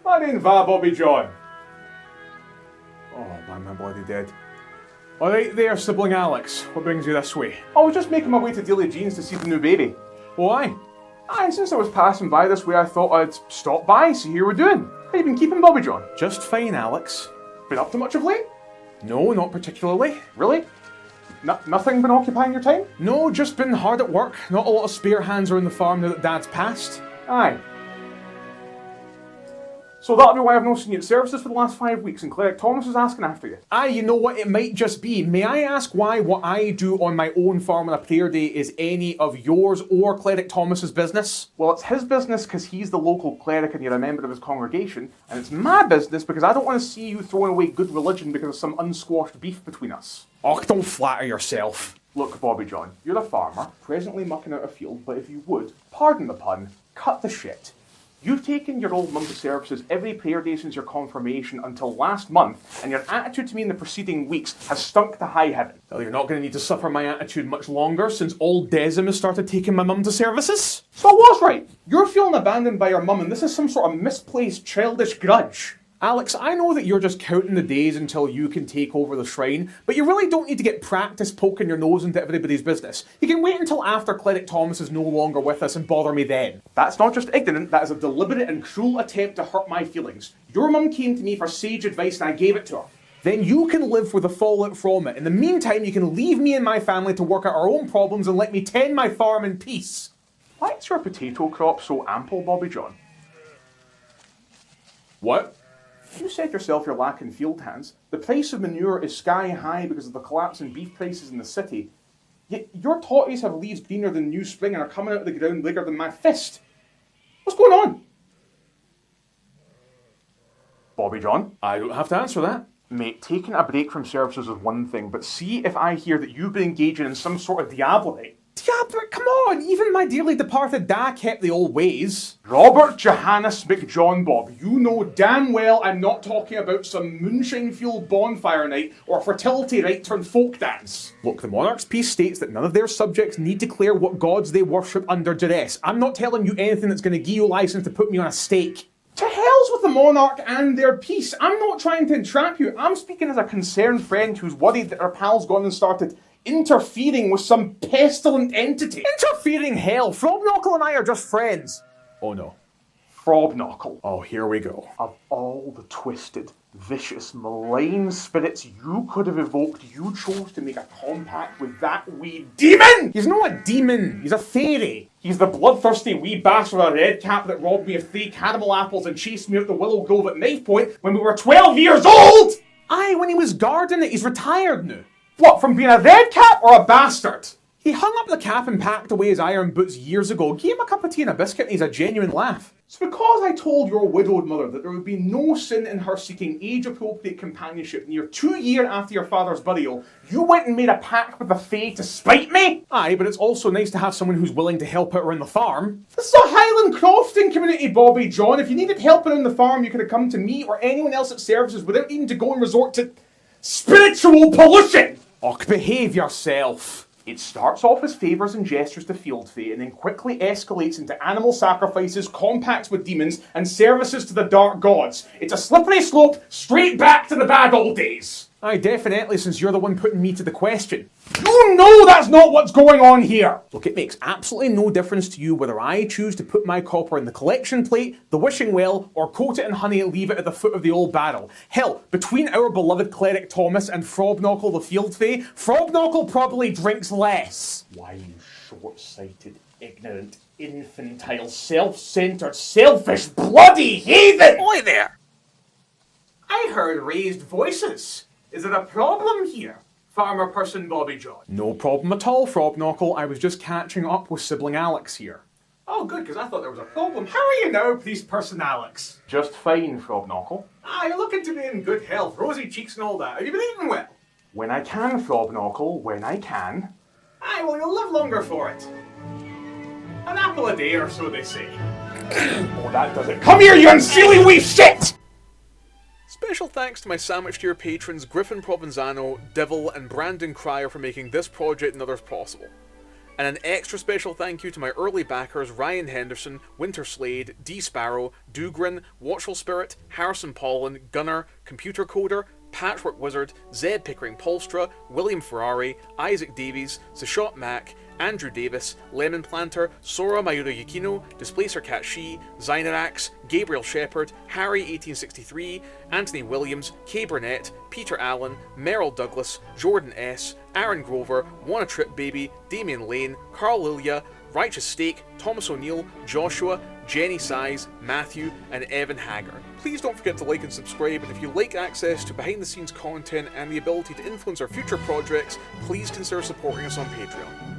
That ain't va, Bobby John. Oh, man, my bloody dead. Alright there, sibling Alex. What brings you this way? I was just making my way to Daily Jeans to see the new baby. Oh, aye? Aye, since I was passing by this way, I thought I'd stop by, see how you were doing. How you been keeping, Bobby John? Just fine, Alex. Been up to much of late? No, not particularly. Really? Nothing been occupying your time? No, just been hard at work. Not a lot of spare hands around the farm now that Dad's passed. Aye. So that'll be why I've not seen you at services for the last 5 weeks, and Cleric Thomas is asking after you. Aye, you know what, it might just be. May I ask why what I do on my own farm on a prayer day is any of yours or Cleric Thomas's business? Well, it's his business because he's the local cleric and you're a member of his congregation, and it's my business because I don't want to see you throwing away good religion because of some unsquashed beef between us. Oh, don't flatter yourself. Look, Bobby John, you're a farmer, presently mucking out a field, but if you would, pardon the pun, cut the shit. You've taken your old mum to services every prayer day since your confirmation until last month, and your attitude to me in the preceding weeks has stunk to high heaven. Well, you're not going to need to suffer my attitude much longer since old Desim has started taking my mum to services. So I was right. You're feeling abandoned by your mum, and this is some sort of misplaced childish grudge. Alex, I know that you're just counting the days until you can take over the shrine, but you really don't need to get practice poking your nose into everybody's business. You can wait until after Cleric Thomas is no longer with us and bother me then. That's not just ignorant, that is a deliberate and cruel attempt to hurt my feelings. Your mum came to me for sage advice and I gave it to her. Then you can live with the fallout from it. In the meantime, you can leave me and my family to work out our own problems and let me tend my farm in peace. Why is your potato crop so ample, Bobby John? What? You said yourself you're lacking field hands. The price of manure is sky high because of the collapse in beef prices in the city. Yet your totties have leaves greener than new spring and are coming out of the ground bigger than my fist. What's going on? Bobby John? I don't have to answer that. Mate, taking a break from services is one thing, but see if I hear that you've been engaging in some sort of diablerie. Diablerie? Come on! Even my dearly departed dad kept the old ways. Robert Johannes McJohn Bob, you know damn well I'm not talking about some moonshine-fueled bonfire night or fertility rite turned folk dance. Look, the monarch's peace states that none of their subjects need declare what gods they worship under duress. I'm not telling you anything that's going to give you a license to put me on a stake. To hell's with the monarch and their peace. I'm not trying to entrap you. I'm speaking as a concerned friend who's worried that her pal's gone and started interfering with some pestilent entity. Interfering hell. Frobknockle and I are just friends. Oh no. Frobknockle. Oh, here we go. Of all the twisted, vicious, malign spirits you could have evoked, you chose to make a compact with that wee demon! He's not a demon, he's a fairy. He's the bloodthirsty wee bastard with a red cap that robbed me of 3 caramel apples and chased me out the Willow Grove at knife point when we were 12 years old! Aye, when he was guarding it, he's retired now. What, from being a red cap or a bastard? He hung up the cap and packed away his iron boots years ago, gave him a cup of tea and a biscuit, and he's a genuine laugh. It's because I told your widowed mother that there would be no sin in her seeking age-appropriate companionship near 2 years after your father's burial, you went and made a pact with the Fey to spite me? Aye, but it's also nice to have someone who's willing to help out around the farm. This is a Highland crofting community, Bobby John. If you needed help around the farm, you could have come to me or anyone else at services without needing to go and resort to spiritual pollution! Och, behave yourself. It starts off as favours and gestures to field fey and then quickly escalates into animal sacrifices, compacts with demons, and services to the dark gods. It's a slippery slope straight back to the bad old days. Aye, definitely, since you're the one putting me to the question. You know that's not what's going on here! Look, it makes absolutely no difference to you whether I choose to put my copper in the collection plate, the wishing well, or coat it in honey and leave it at the foot of the old barrel. Hell, between our beloved Cleric Thomas and Frobknockle the Field Fey, Frobknockle probably drinks less. Why, you short-sighted, ignorant, infantile, self-centered, selfish, bloody heathen! Oi there! I heard raised voices. Is there a problem here, farmer person Bobby John? No problem at all, Frobknockle. I was just catching up with sibling Alex here. Oh, good, because I thought there was a problem. How are you now, priest person Alex? Just fine, Frobknockle. Ah, you're looking to be in good health, rosy cheeks and all that. Have you been eating well? When I can, Frobknockle, when I can. Aye, well, you'll live longer for it. An apple a day or so, they say. Oh, that does it. Come here, you unseelie wee shit! Special thanks to my sandwich tier patrons Griffin Provenzano, Devil, and Brandon Cryer for making this project and others possible. And an extra special thank you to my early backers Ryan Henderson, Winter Slade, D Sparrow, Dugrin, Watchful Spirit, Harrison Pollen, Gunner, Computer Coder, Patchwork Wizard, Zed Pickering Polstra, William Ferrari, Isaac Davies, Sashot Mack, Andrew Davis, Lemon Planter, Sora Mayura Yukino, Displacer Cat Shi, Zinerax, Gabriel Shepherd, Harry 1863, Anthony Williams, Kay Burnett, Peter Allen, Merrill Douglas, Jordan S., Aaron Grover, Wanna Trip Baby, Damian Lane, Carl Lilia, Righteous Steak, Thomas O'Neill, Joshua, Jenny Size, Matthew, and Evan Hager. Please don't forget to like and subscribe, and if you like access to behind the scenes content and the ability to influence our future projects, please consider supporting us on Patreon.